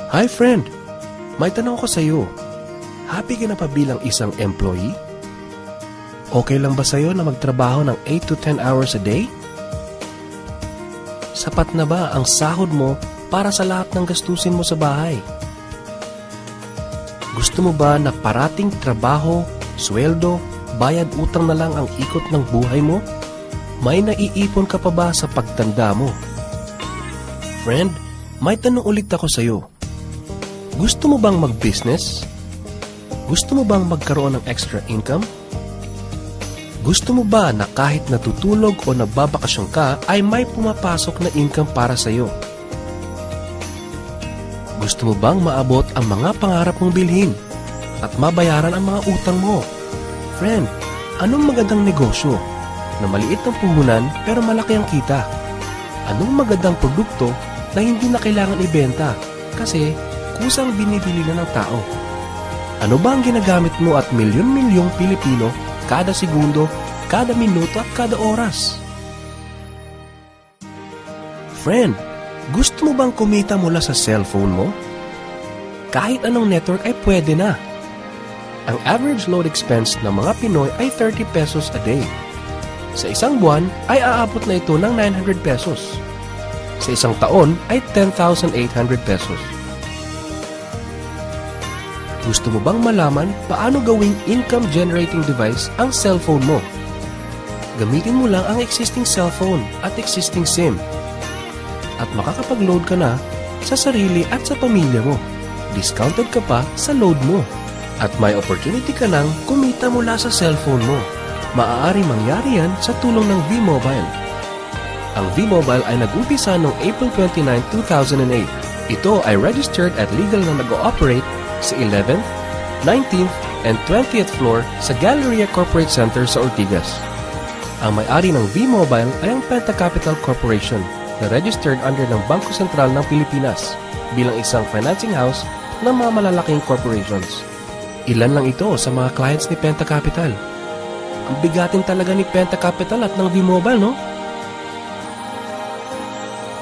Hi friend, may tanong ko sa iyo. Happy ka na pa bilang isang employee? Okay lang ba sa iyo na magtrabaho ng 8 to 10 hours a day? Sapat na ba ang sahod mo para sa lahat ng gastusin mo sa bahay? Gusto mo ba na parating trabaho, sweldo, bayad utang na lang ang ikot ng buhay mo? May naiipon ka pa ba sa pagtanda mo? Friend, may tanong ulit ako sa iyo. Gusto mo bang mag-business? Gusto mo bang magkaroon ng extra income? Gusto mo ba na kahit natutulog o nagbabakasyon ka ay may pumapasok na income para sa iyo? Gusto mo bang maabot ang mga pangarap mong bilhin at mabayaran ang mga utang mo? Friend, anong magandang negosyo na maliit ang puhunan pero malaki ang kita? Anong magandang produkto na hindi na kailangan ibenta kasi kusang binibili na ng tao? Ano ba ang ginagamit mo at milyon-milyong Pilipino kada segundo, kada minuto at kada oras? Friend, gusto mo bang kumita mula sa cellphone mo? Kahit anong network ay pwede na. Ang average load expense ng mga Pinoy ay 30 pesos a day. Sa isang buwan ay aabot na ito ng 900 pesos. Sa isang taon ay 10,800 pesos. Gusto mo bang malaman paano gawing income-generating device ang cellphone mo? Gamitin mo lang ang existing cellphone at existing SIM. At makakapag-load ka na sa sarili at sa pamilya mo. Discounted ka pa sa load mo. At may opportunity ka nang kumita mula sa cellphone mo. Maaari mangyari yan sa tulong ng V-Mobile. Ang V-Mobile ay nag-umpisa noong April 29, 2008. Ito ay registered at legal na nag-ooperate sa 11th, 19th, and 20th floor sa Galleria Corporate Center sa Ortigas. Ang may-ari ng V-Mobile ay ang Penta Capital Corporation na registered under ng Bangko Sentral ng Pilipinas bilang isang financing house ng mga malalaking corporations. Ilan lang ito sa mga clients ni Penta Capital. Ang bigatin talaga ni Penta Capital at ng V-Mobile, no?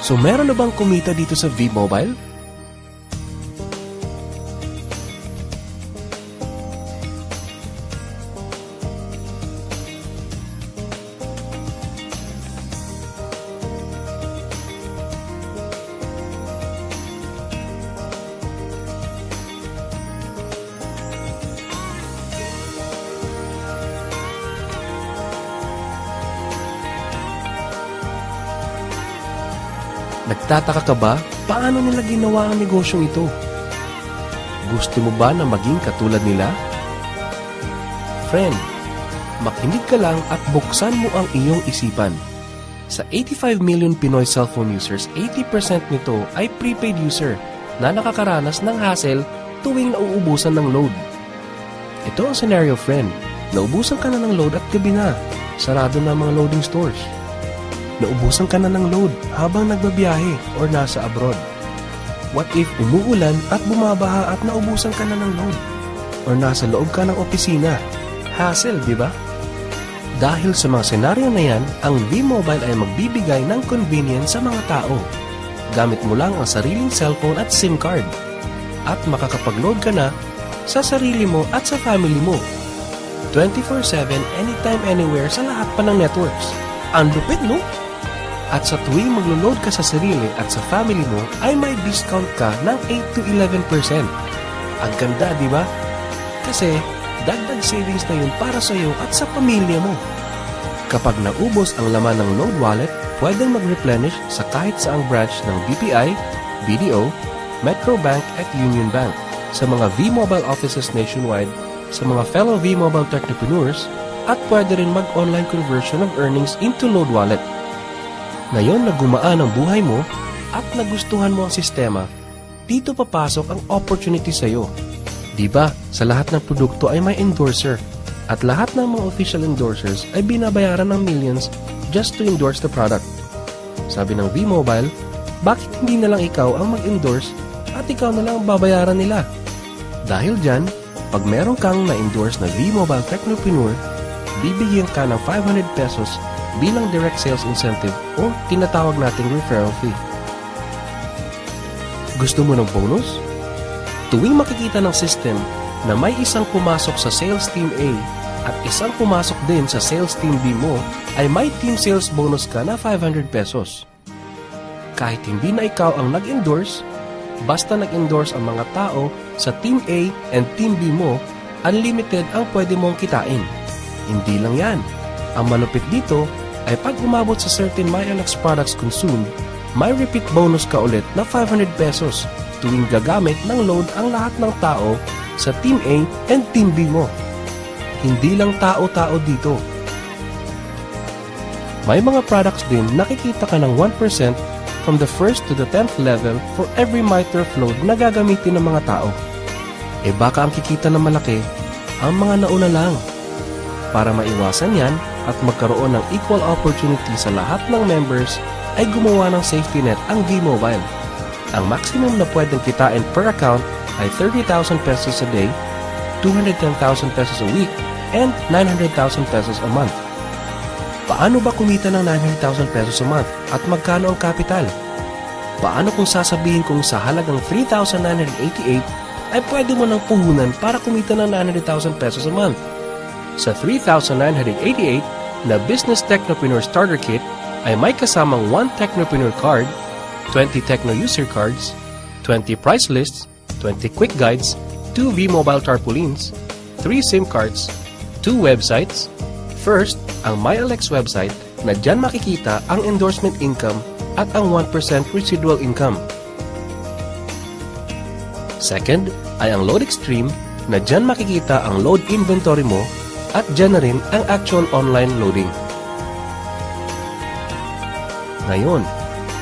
So meron na bang kumita dito sa V-Mobile? Nagtataka ka ba paano nila ginawa ang negosyong ito? Gusto mo ba na maging katulad nila? Friend, makinig ka lang at buksan mo ang iyong isipan. Sa 85 million Pinoy cellphone users, 80% nito ay prepaid user na nakakaranas ng hassle tuwing nauubusan ng load. Ito ang scenario, friend. Naubusan ka na ng load at gabi na. Sarado na ang mga loading stores. Naubusan ka na ng load habang nagbabiyahe or nasa abroad. What if umuulan at bumabaha at naubusan ka na ng load? Or nasa loob ka ng opisina? Hassle, di ba? Dahil sa mga senaryo na yan, ang V-Mobile ay magbibigay ng convenience sa mga tao. Gamit mo lang ang sariling cellphone at SIM card. At makakapag-load ka na sa sarili mo at sa family mo. 24/7, anytime, anywhere sa lahat pa ng networks. Ang lupit, no? At sa tuwing maglo-load ka sa sarili at sa family mo, ay may discount ka ng 8 to 11%. Ang ganda, di ba? Kasi dagdag savings na yun para sa iyo at sa pamilya mo. Kapag naubos ang laman ng load wallet, pwedeng mag-replenish sa kahit saang branch ng BPI, BDO, Metro Bank at Union Bank, sa mga V-Mobile offices nationwide, sa mga fellow V-Mobile technopreneurs, at pwede rin mag-online conversion of earnings into load wallet. Ngayon na gumaan ang buhay mo at nagustuhan mo ang sistema, dito papasok ang opportunity sa iyo. Diba, sa lahat ng produkto ay may endorser at lahat ng mga official endorsers ay binabayaran ng millions just to endorse the product. Sabi ng V-Mobile, bakit hindi na lang ikaw ang mag-endorse at ikaw na lang ang babayaran nila? Dahil dyan, pag meron kang na-endorse na V-Mobile Technopreneur, bibigyan ka ng 500 pesos bilang direct sales incentive o tinatawag nating referral fee. Gusto mo ng bonus? Tuwing makikita ng system na may isang pumasok sa sales team A at isang pumasok din sa sales team B mo, ay may team sales bonus ka na 500 pesos. Kahit hindi na ikaw ang nag-endorse, basta nag-endorse ang mga tao sa team A and team B mo, unlimited ang pwede mong kitain. Hindi lang yan. Ang malupit dito ay pag umabot sa certain MyLX products consumed, may repeat bonus ka ulit na 500 pesos tuwing gagamit ng load ang lahat ng tao sa Team A and Team B mo. Hindi lang tao-tao dito. May mga products din nakikita ka ng 1% from the 1st to the 10th level for every MyTurf load na gagamitin ng mga tao. E baka ang kikita na malaki, ang mga nauna lang. Para maiwasan yan at magkaroon ng equal opportunity sa lahat ng members, ay gumawa ng safety net ang V-Mobile. Ang maximum na pwedeng kitain per account ay 30,000 pesos a day, 210,000 pesos a week, and 900,000 pesos a month. Paano ba kumita ng 900,000 pesos a month at magkano ang capital? Paano kung sasabihin kong sa halagang 3,988 ay pwede mo ng puhunan para kumita ng 900,000 pesos a month? Sa 3,988 na Business Technopreneur Starter Kit ay may kasamang 1 Technopreneur card, 20 Techno user cards, 20 price lists, 20 quick guides, 2 V-Mobile tarpaulins, 3 SIM cards, 2 websites. First, ang MyLX website na dyan makikita ang endorsement income at ang 1% residual income. Second, ay ang Load Extreme na dyan makikita ang load inventory mo at dyan na rin ang actual online loading. Ngayon,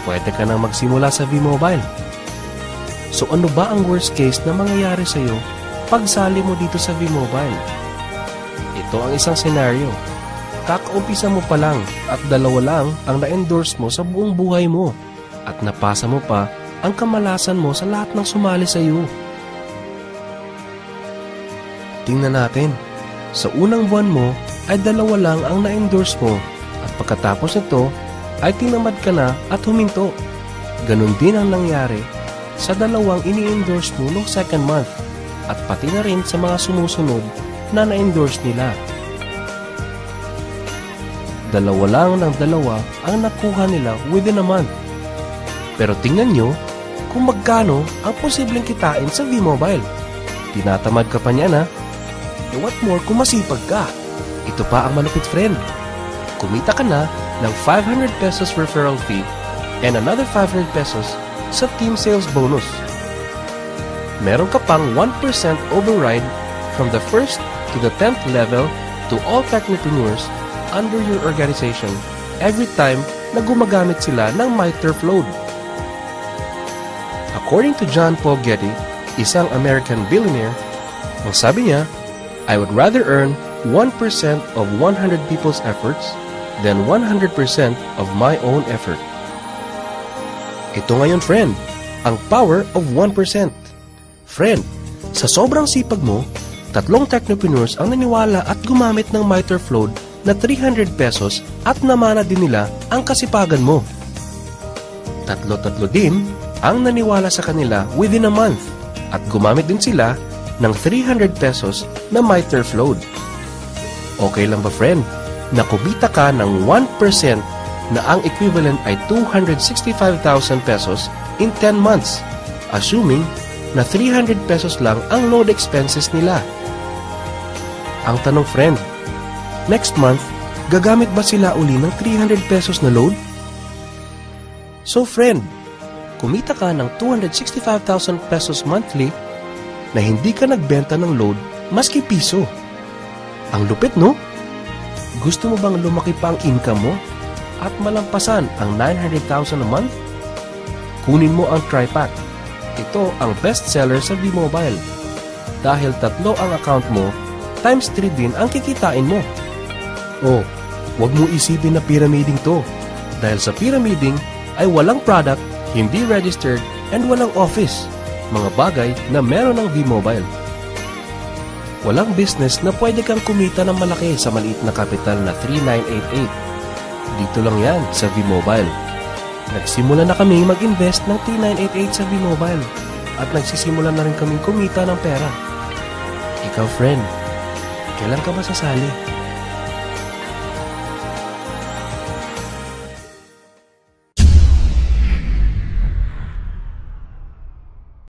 pwede ka nang magsimula sa V-Mobile. So ano ba ang worst case na mangyayari sa'yo pag sali mo dito sa V-Mobile? Ito ang isang senaryo. Kakaumpisa mo pa lang at 2 lang ang na-endorse mo sa buong buhay mo at napasa mo pa ang kamalasan mo sa lahat ng sumali sa'yo. Tingnan natin. Sa unang buwan mo ay 2 lang ang na-endorse mo at pagkatapos nito ay tinamad ka na at huminto. Ganon din ang nangyari sa 2 ini-endorse mo noong second month at pati na rin sa mga sumusunod na na-endorse nila. 2 lang ng 2 ang nakuha nila within a month. Pero tingnan nyo kung magkano ang posibleng kitain sa V-Mobile. Tinatamad ka pa niya na. E what more kung masipag ka? Ito pa ang malupit, friend. Kumita ka na ng 500 pesos referral fee and another 500 pesos sa team sales bonus. Meron ka pang 1% override from the 1st to the 10th level to all technopreneurs under your organization every time na gumagamit sila ng MyTurf load. According to John Paul Getty, isang American billionaire, ang sabi niya, I would rather earn 1% of 100 people's efforts than 100% of my own effort. Ito ngayon, friend, ang power of 1%. Friend, sa sobrang sipag mo, 3 technopreneurs ang naniwala at gumamit ng MyTurf load na 300 pesos at namana din nila ang kasipagan mo. 3 din ang naniwala sa kanila within a month at gumamit din sila ng 300 pesos na MyTurf load. Okay lang ba, friend, na kumita ka ng 1% na ang equivalent ay 265,000 pesos in 10 months, assuming na 300 pesos lang ang load expenses nila? Ang tanong, friend, next month, gagamit ba sila uli ng 300 pesos na load? So, friend, kumita ka ng 265,000 pesos monthly na hindi ka nagbenta ng load maski piso. Ang lupit, no? Gusto mo bang lumaki pa ang income mo at malampasan ang 900,000 a month? Kunin mo ang TriPack. Ito ang best seller sa V-Mobile. Dahil 3 ang account mo, times 3 din ang kikitain mo. Oh, wag mo isipin na pyramiding to. Dahil sa pyramiding ay walang product, hindi registered, and walang office. Mga bagay na meron ng V-Mobile. Walang business na pwede kang kumita ng malaki sa maliit na kapital na 3,988. Dito lang yan sa V-Mobile. Nagsimula na kami mag-invest ng 3,988 sa V-Mobile. at nagsisimula na rin kaming kumita ng pera. Ikaw, friend, kailan ka ba sasali?